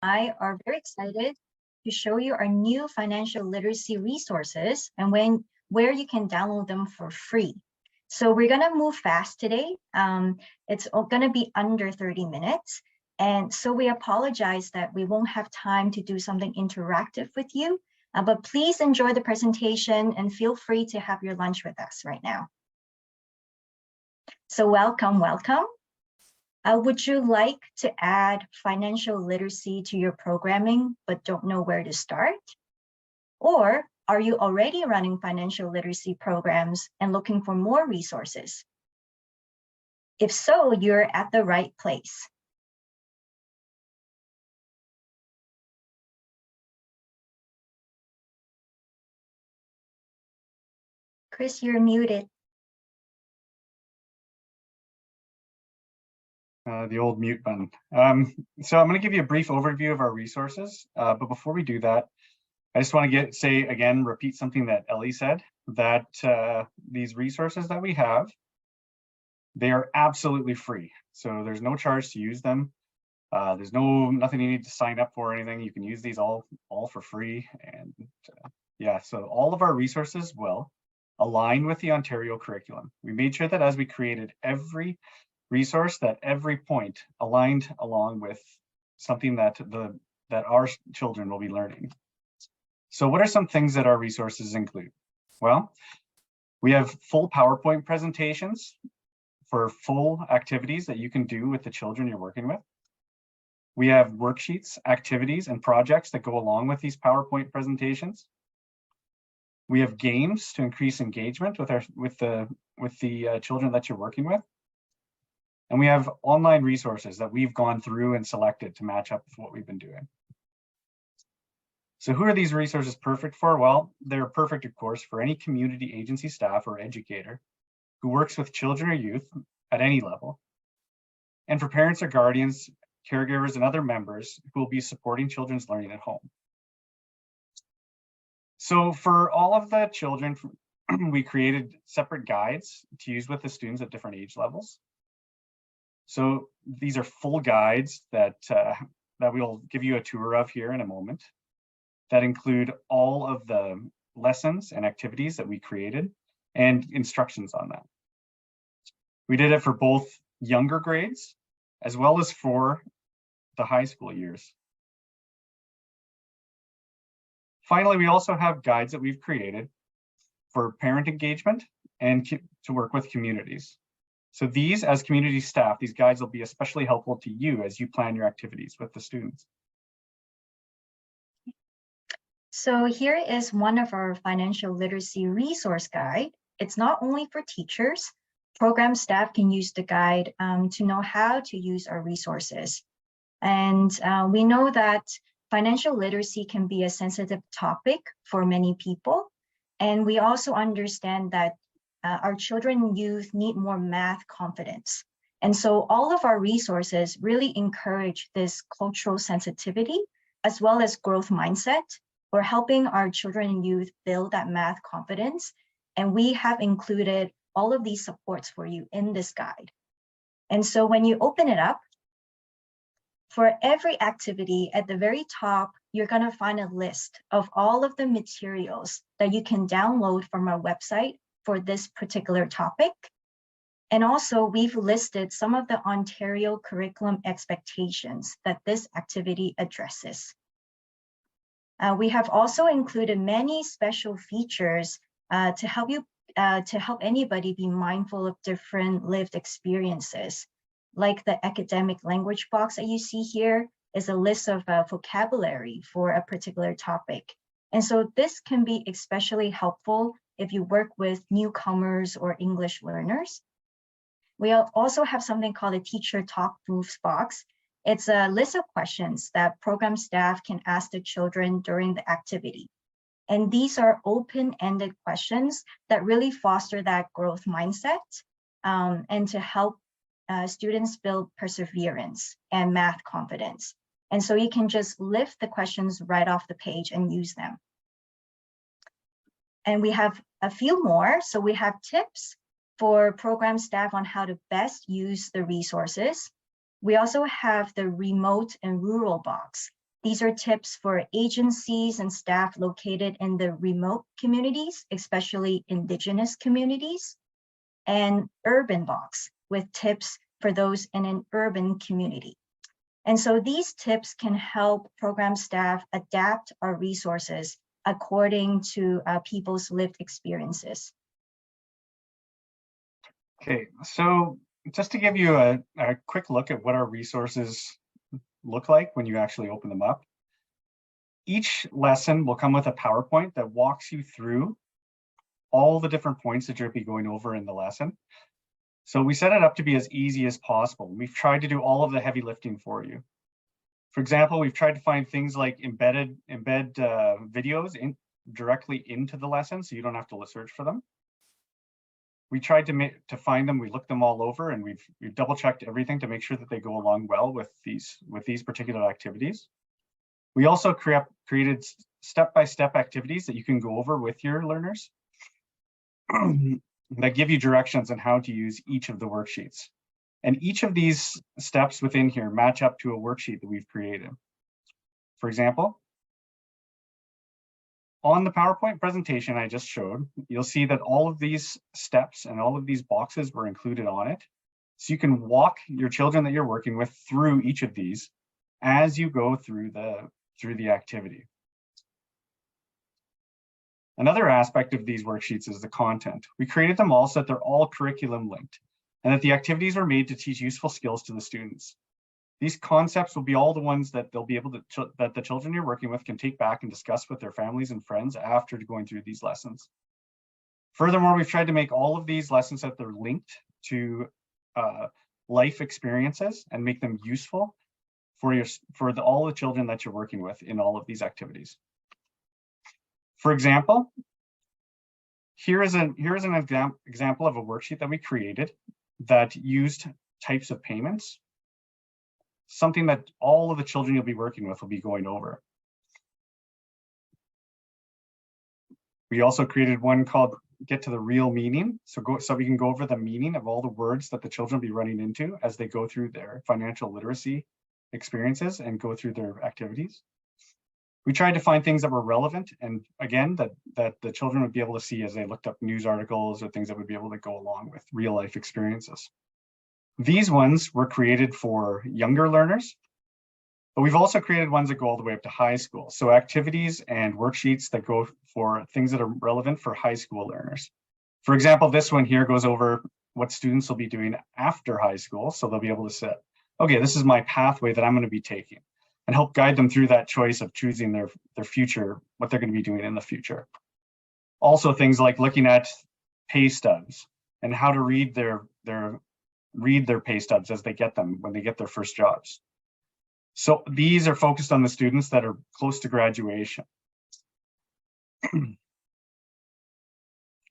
I are very excited to show you our new financial literacy resources and where you can download them for free. So we're going to move fast today. It's going to be under 30 minutes. And so we apologize that we won't have time to do something interactive with you, but please enjoy the presentation and feel free to have your lunch with us right now. So welcome. Would you like to add financial literacy to your programming, but don't know where to start? Or are you already running financial literacy programs and looking for more resources? If so, you're at the right place. Chris, you're muted. The old mute button. So I'm going to give you a brief overview of our resources, but before we do that, I just want to repeat something that Ellie said, that these resources that we have, they are absolutely free. So there's no charge to use them. There's nothing you need to sign up for or anything. You can use these all for free. And yeah, so all of our resources will align with the Ontario curriculum. We made sure that as we created every resource, that every point aligned along with something that our children will be learning. So what are some things that our resources include? Well, we have full PowerPoint presentations for full activities that you can do with the children you're working with. We have worksheets, activities, and projects that go along with these PowerPoint presentations. We have games to increase engagement with the children that you're working with. And we have online resources that we've gone through and selected to match up with what we've been doing. So who are these resources perfect for? Well, they're perfect, of course, for any community agency staff or educator who works with children or youth at any level. And for parents or guardians, caregivers, and other members who will be supporting children's learning at home. So for all of the children, we created separate guides to use with the students at different age levels. So these are full guides that we'll give you a tour of here in a moment, that include all of the lessons and activities that we created and instructions on that. We did it for both younger grades as well as for the high school years. Finally, we also have guides that we've created for parent engagement and to work with communities. So these, as community staff, these guides will be especially helpful to you as you plan your activities with the students. So here is one of our financial literacy resource guide. It's not only for teachers. Program staff can use the guide to know how to use our resources. And we know that financial literacy can be a sensitive topic for many people. And we also understand that our children and youth need more math confidence. And so all of our resources really encourage this cultural sensitivity as well as growth mindset. We're helping our children and youth build that math confidence. And we have included all of these supports for you in this guide. And so when you open it up, for every activity at the very top, you're going to find a list of all of the materials that you can download from our website for this particular topic. And also we've listed some of the Ontario curriculum expectations that this activity addresses. We have also included many special features to help anybody be mindful of different lived experiences. Like the academic language box that you see here is a list of vocabulary for a particular topic. And so this can be especially helpful if you work with newcomers or English learners. We also have something called a teacher talk proofs box. It's a list of questions that program staff can ask the children during the activity. And these are open-ended questions that really foster that growth mindset and to help students build perseverance and math confidence. And so you can just lift the questions right off the page and use them. And we have a few more. So we have tips for program staff on how to best use the resources. We also have the remote and rural box. These are tips for agencies and staff located in the remote communities, especially Indigenous communities, and Urban Box with tips for those in an urban community. And so these tips can help program staff adapt our resources according to people's lived experiences. Okay, so just to give you a quick look at what our resources look like when you actually open them up. Each lesson will come with a PowerPoint that walks you through all the different points that you'll be going over in the lesson. So we set it up to be as easy as possible. We've tried to do all of the heavy lifting for you. For example, we've tried to find things like embed videos directly into the lesson, so you don't have to search for them. We tried to find them. We looked them all over, and we've double checked everything to make sure that they go along well with these particular activities. We also created step-by-step activities that you can go over with your learners that give you directions on how to use each of the worksheets. And each of these steps within here match up to a worksheet that we've created. For example, on the PowerPoint presentation I just showed, you'll see that all of these steps and all of these boxes were included on it. So you can walk your children that you're working with through each of these as you go through the activity. Another aspect of these worksheets is the content. We created them all so that they're all curriculum linked and that the activities are made to teach useful skills to the students. These concepts will be all the ones that they'll be able to, that the children you're working with can take back and discuss with their families and friends after going through these lessons. Furthermore, we've tried to make all of these lessons that they're linked to life experiences and make them useful for all the children that you're working with in all of these activities. For example, here is an example of a worksheet that we created that used types of payments, something that all of the children you'll be working with will be going over. We also created one called Get to the Real Meaning. So we can go over the meaning of all the words that the children will be running into as they go through their financial literacy experiences and go through their activities. We tried to find things that were relevant and again, that the children would be able to see as they looked up news articles or things that would be able to go along with real life experiences. These ones were created for younger learners, but we've also created ones that go all the way up to high school. So activities and worksheets that go for things that are relevant for high school learners. For example, this one here goes over what students will be doing after high school. So they'll be able to say, okay, this is my pathway that I'm going to be taking, and help guide them through that choice of choosing their future, what they're going to be doing in the future. Also things like looking at pay stubs and how to read their pay stubs as they get them when they get their first jobs. So these are focused on the students that are close to graduation.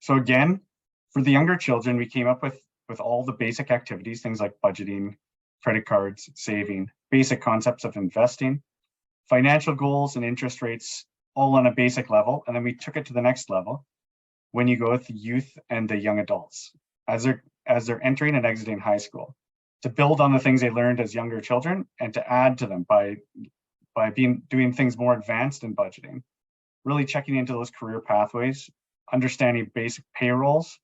So again, for the younger children, we came up with all the basic activities, things like budgeting, credit cards, saving, basic concepts of investing, financial goals and interest rates, all on a basic level. And then we took it to the next level when you go with the youth and the young adults as they're entering and exiting high school, to build on the things they learned as younger children and to add to them by doing things more advanced in budgeting, really checking into those career pathways, understanding basic payrolls,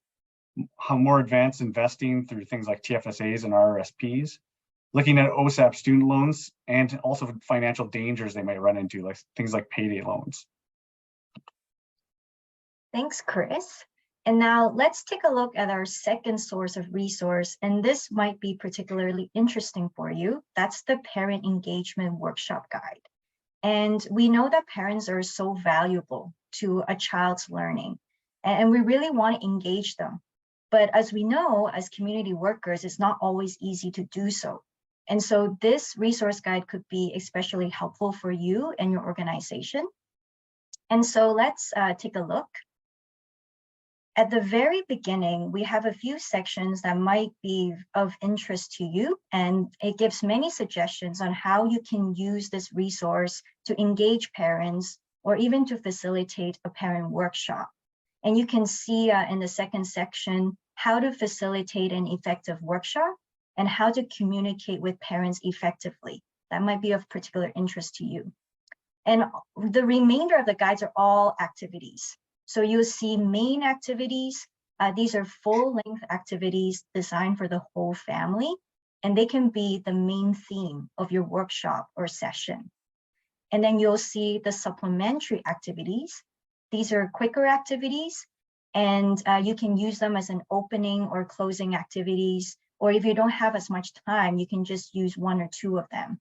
how more advanced investing through things like TFSAs and RRSPs, looking at OSAP student loans, and also financial dangers they might run into, like things like payday loans. Thanks, Chris. And now let's take a look at our second source of resource, and this might be particularly interesting for you. That's the Parent Engagement Workshop Guide. And we know that parents are so valuable to a child's learning, and we really want to engage them. But as we know, as community workers, it's not always easy to do so. And so this resource guide could be especially helpful for you and your organization. And so let's take a look. At the very beginning, we have a few sections that might be of interest to you, and it gives many suggestions on how you can use this resource to engage parents or even to facilitate a parent workshop. And you can see in the second section how to facilitate an effective workshop and how to communicate with parents effectively. That might be of particular interest to you. And the remainder of the guides are all activities. So you'll see main activities. These are full-length activities designed for the whole family, and they can be the main theme of your workshop or session. And then you'll see the supplementary activities. These are quicker activities, and you can use them as an opening or closing activities, or if you don't have as much time, you can just use one or two of them.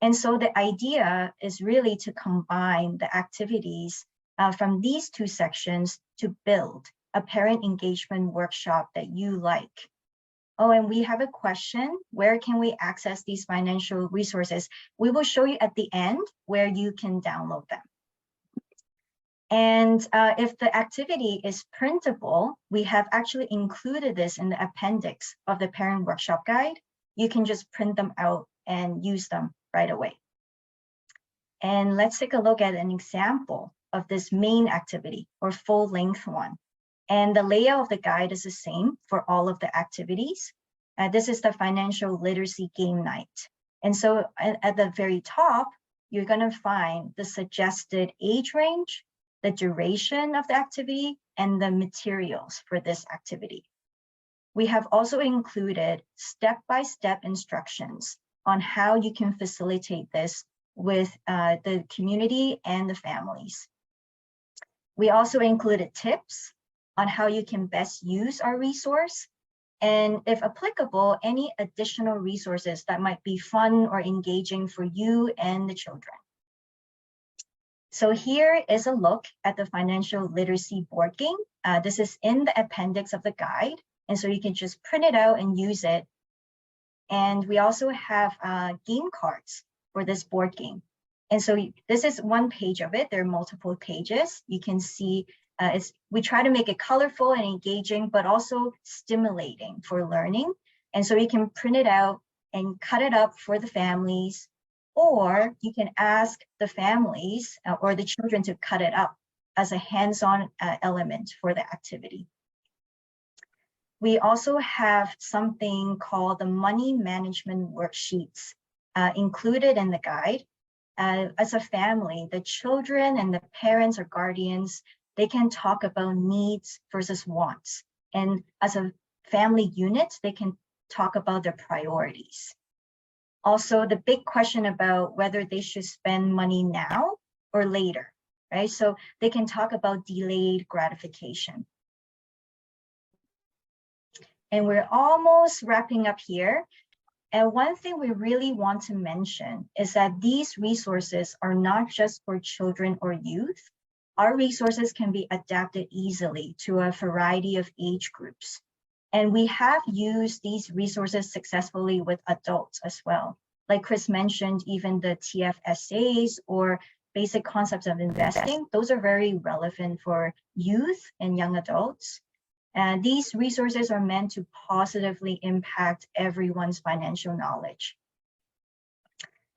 And so the idea is really to combine the activities from these two sections to build a parent engagement workshop that you like. Oh, and we have a question. Where can we access these financial resources? We will show you at the end where you can download them. And if the activity is printable, we have actually included this in the appendix of the parent workshop guide. You can just print them out and use them right away. And let's take a look at an example of this main activity or full-length one. And the layout of the guide is the same for all of the activities. This is the financial literacy game night. And so at the very top, you're going to find the suggested age range, the duration of the activity, and the materials for this activity. We have also included step-by-step instructions on how you can facilitate this with the community and the families. We also included tips on how you can best use our resource, and if applicable, any additional resources that might be fun or engaging for you and the children. So here is a look at the financial literacy board game. This is in the appendix of the guide, and so you can just print it out and use it. And we also have game cards for this board game. And so this is one page of it. There are multiple pages. You can see we try to make it colorful and engaging, but also stimulating for learning. And so you can print it out and cut it up for the families, or you can ask the families or the children to cut it up as a hands-on element for the activity. We also have something called the money management worksheets included in the guide. As a family, the children and the parents or guardians, they can talk about needs versus wants. And as a family unit, they can talk about their priorities. Also, the big question about whether they should spend money now or later, right? So they can talk about delayed gratification. And we're almost wrapping up here. And one thing we really want to mention is that these resources are not just for children or youth. Our resources can be adapted easily to a variety of age groups. And we have used these resources successfully with adults as well. Like Chris mentioned, even the TFSAs or basic concepts of investing, those are very relevant for youth and young adults. And these resources are meant to positively impact everyone's financial knowledge.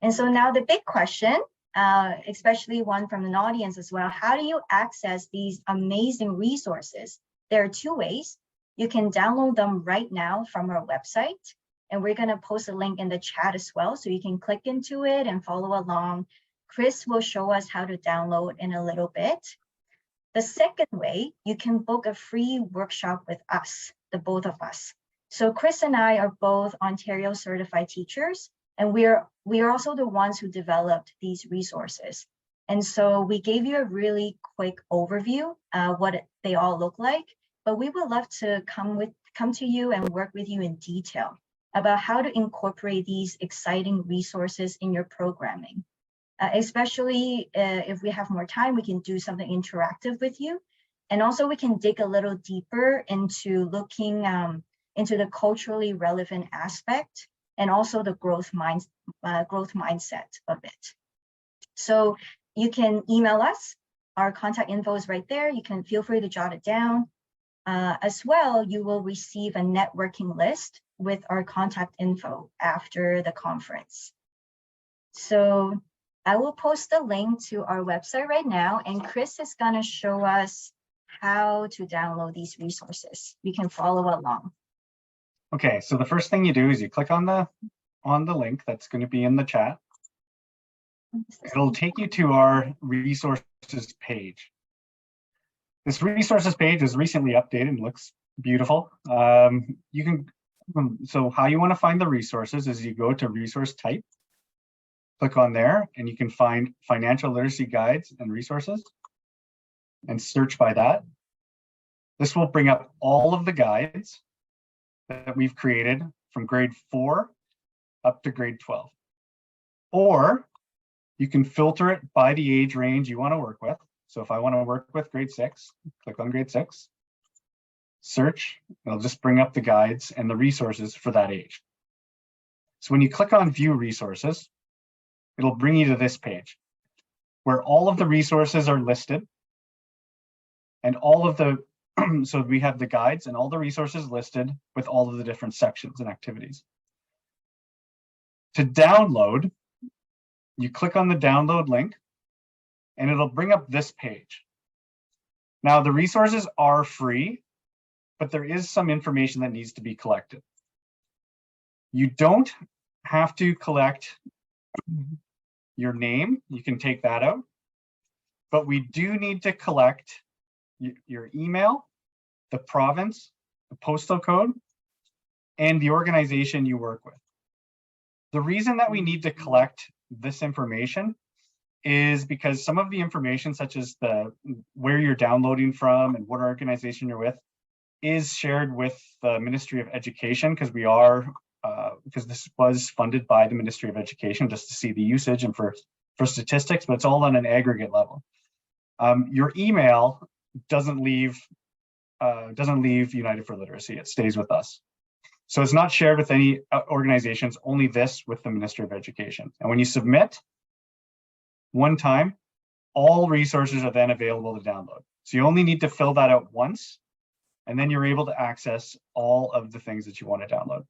And so now the big question, especially one from an audience as well, how do you access these amazing resources? There are two ways. You can download them right now from our website, and we're going to post a link in the chat as well, so you can click into it and follow along. Chris will show us how to download in a little bit. The second way, you can book a free workshop with us, the both of us. So Chris and I are both Ontario certified teachers, and we are also the ones who developed these resources. And so we gave you a really quick overview what they all look like, but we would love to come to you and work with you in detail about how to incorporate these exciting resources in your programming. Especially if we have more time, we can do something interactive with you. And also we can dig a little deeper into looking into the culturally relevant aspect and also the growth mindset of it. So you can email us. Our contact info is right there. You can feel free to jot it down. As well, you will receive a networking list with our contact info after the conference. So I will post a link to our website right now, and Chris is going to show us how to download these resources. You can follow along. Okay, so the first thing you do is you click on the link that's going to be in the chat. it'll take you to our resources page. This resources page is recently updated and looks beautiful. So how you want to find the resources is you go to resource type, click on there, and you can find financial literacy guides and resources and search by that. This will bring up all of the guides that we've created from grade 4 up to grade 12. Or you can filter it by the age range you want to work with. So if I want to work with grade 6, click on grade 6, search, it'll just bring up the guides and the resources for that age. So when you click on view resources, it'll bring you to this page where all of the resources are listed and all of the, so we have the guides and all the resources listed with all of the different sections and activities. To download, you click on the download link and it'll bring up this page. Now the resources are free, but there is some information that needs to be collected. You don't have to collect your name, you can take that out, but we do need to collect your email, the province, the postal code, and the organization you work with. The reason that we need to collect this information is because some of the information, such as where you're downloading from and what organization you're with, is shared with the Ministry of Education, because this was funded by the Ministry of Education just to see the usage and for statistics, but it's all on an aggregate level. Your email doesn't leave United for Literacy, it stays with us. So it's not shared with any organizations, only this with the Ministry of Education. And when you submit one time, all resources are then available to download. So you only need to fill that out once, and then you're able to access all of the things that you want to download.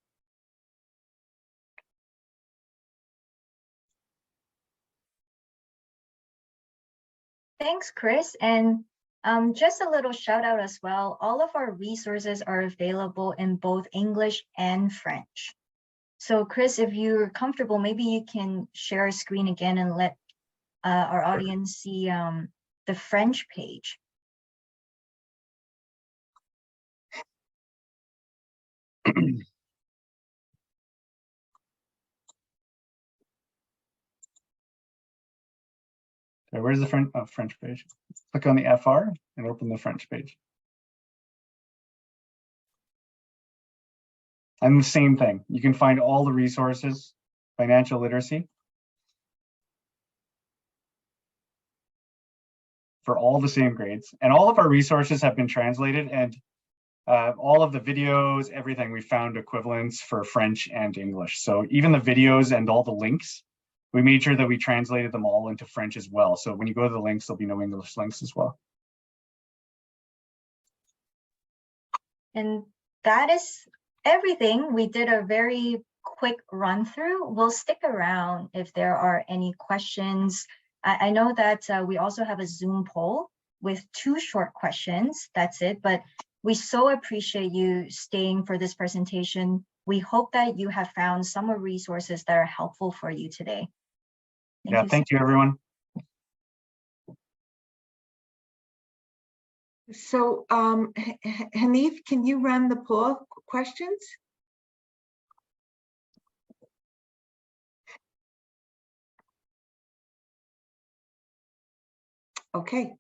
Thanks, Chris. And just a little shout out as well. All of our resources are available in both English and French. So Chris, if you're comfortable, maybe you can share a screen again and let our audience see the French page. Okay, where's the French page? Click on the FR and open the French page. And the same thing, you can find all the resources, financial literacy, for all the same grades. And all of our resources have been translated, and all of the videos, everything, we found equivalents for French and English. So even the videos and all the links, we made sure that we translated them all into French as well. So when you go to the links, there'll be no English links as well. And that is everything. We did a very quick run through. We'll stick around if there are any questions. I know that we also have a Zoom poll with 2 short questions. That's it. But we so appreciate you staying for this presentation. We hope that you have found some resources that are helpful for you today. Thank you, everyone. So, Hanif, can you run the poll questions? Okay.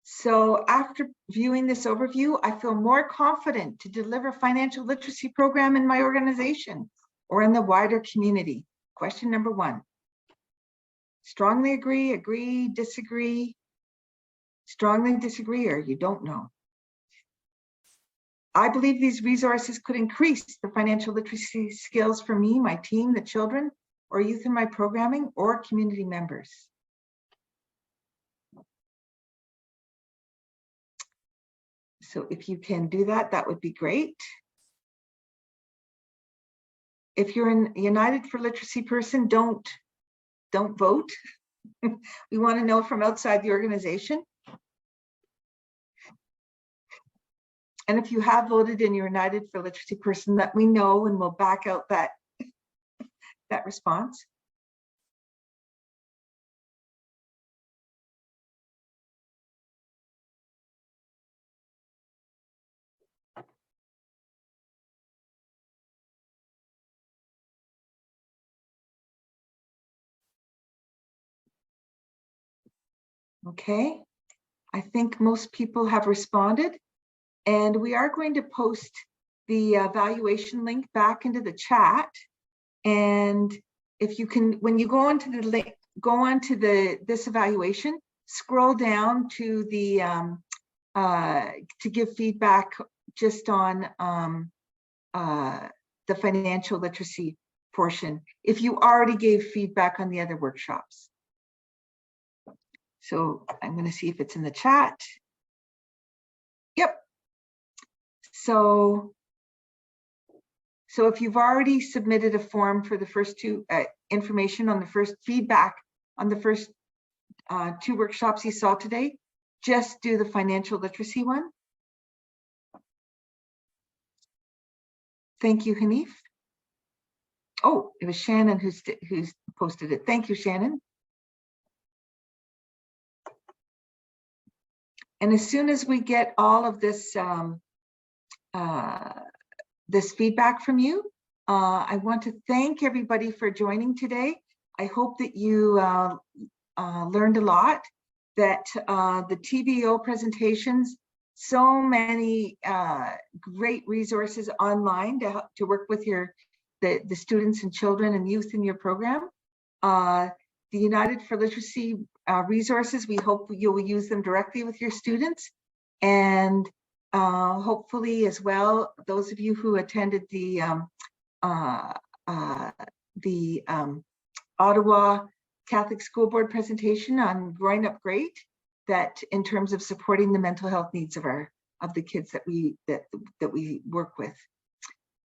So after viewing this overview, I feel more confident to deliver financial literacy program in my organization or in the wider community. Question number 1. Strongly agree, agree, disagree, strongly disagree, or you don't know. I believe these resources could increase the financial literacy skills for me, my team, the children, or youth in my programming, or community members. So if you can do that, that would be great. If you're a United for Literacy person, don't vote. We want to know from outside the organization. And if you have voted and you're United for Literacy person, let me know and we'll back out that response. Okay, I think most people have responded, and we are going to post the evaluation link back into the chat. And if you can, when you go onto the link, go onto this evaluation, scroll down to the to give feedback just on the financial literacy portion, if you already gave feedback on the other workshops. So I'm going to see if it's in the chat. Yep. So if you've already submitted a form for the first two information on the first feedback on the first two workshops you saw today, just do the financial literacy one. Thank you, Hanif. Oh, it was Shannon who's posted it. Thank you, Shannon. And as soon as we get all of this this feedback from you, I want to thank everybody for joining today. I hope that you learned a lot, that the TVO presentations, so many great resources online to help to work with the students and children and youth in your program. The United for Literacy resources, we hope you will use them directly with your students. And hopefully as well, those of you who attended the Ottawa Catholic School Board presentation on Growing Up Great, that in terms of supporting the mental health needs of the kids that we work with.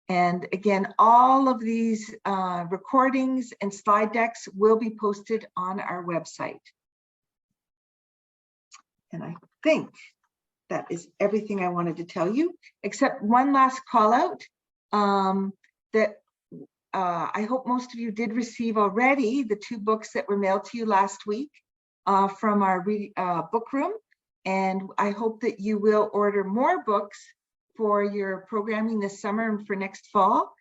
And again, all of these recordings and slide decks will be posted on our website. And I think that is everything I wanted to tell you, except one last call out that I hope most of you did receive already, the 2 books that were mailed to you last week from our book room. And I hope that you will order more books for your programming this summer and for next fall.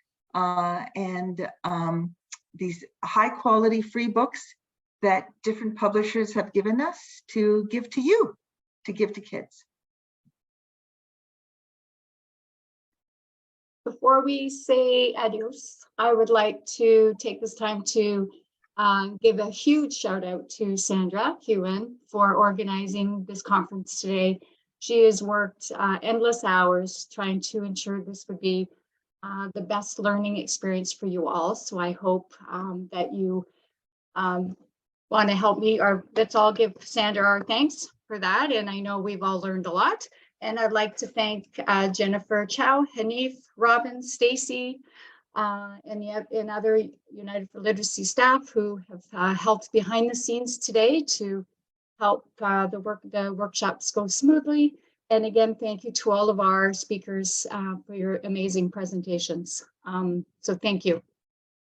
These high quality free books that different publishers have given us to give to you, to give to kids. Before we say adios, I would like to take this time to give a huge shout out to Sandra Hewen for organizing this conference today. She has worked endless hours trying to ensure this would be the best learning experience for you all. So I hope that you want to help me, or let's all give Sandra our thanks for that. And I know we've all learned a lot. And I'd like to thank Jennifer Chow, Hanif, Robin, Stacy, and other United for Literacy staff who have helped behind the scenes today to help the workshops go smoothly. And again, thank you to all of our speakers for your amazing presentations. So thank you.